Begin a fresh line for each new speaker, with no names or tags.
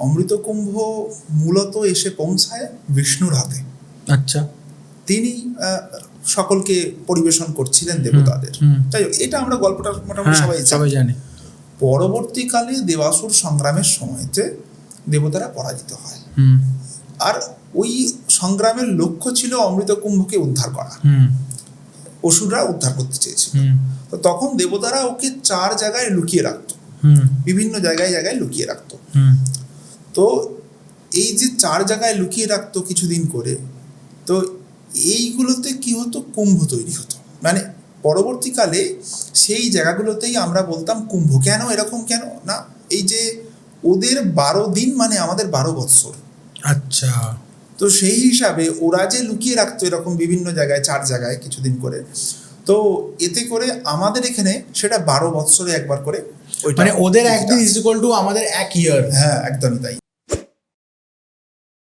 অমৃতকুম্ভ মূলত এসে পৌঁছায় বিষ্ণুর হাতে।
আচ্ছা।
তিনি সকলকে পরিবেশন করছিলেন দেবতাদের। তাই এটা আমরা গল্পটা মোটামুটি সবাই
জানি।
পরবর্তীকালে দেবাসুর সংগ্রামের সময়তে দেবতারা পরাজিত হয়, আর ওই সংগ্রামের লক্ষ্য ছিল অমৃতকুম্ভকে উদ্ধার করা। অসুররা উদ্ধার করতে চেয়েছিল। তো তখন দেবতারা ওকে 4 জায়গায় লুকিয়ে রাখতো, বিভিন্ন জায়গায় লুকিয়ে রাখতো। তো এই যে 4 জায়গায় লুকিয়ে রাখতো কিছুদিন করে, তো এইগুলোতে কি হতো, কুম্ভ তৈরি হতো। মানে পরবর্তীকালে সেই জায়গাগুলোতেই আমরা বলতাম কুম্ভ। কেন এরকম, কেন না, এই যে ওদের 12 দিন মানে আমাদের 12 বৎসর।
আচ্ছা।
তো সেই হিসাবে ওরা যে লুকিয়ে রাখতো এরকম বিভিন্ন জায়গায় 4 জায়গায় কিছুদিন করে, তো এতে করে আমাদের এখানে সেটা 12 বৎসরে একবার করে,
মানে ওদের একদিন ইজ ইকুয়াল টু আমাদের 1 ইয়ার।
হ্যাঁ, একদমই তাই।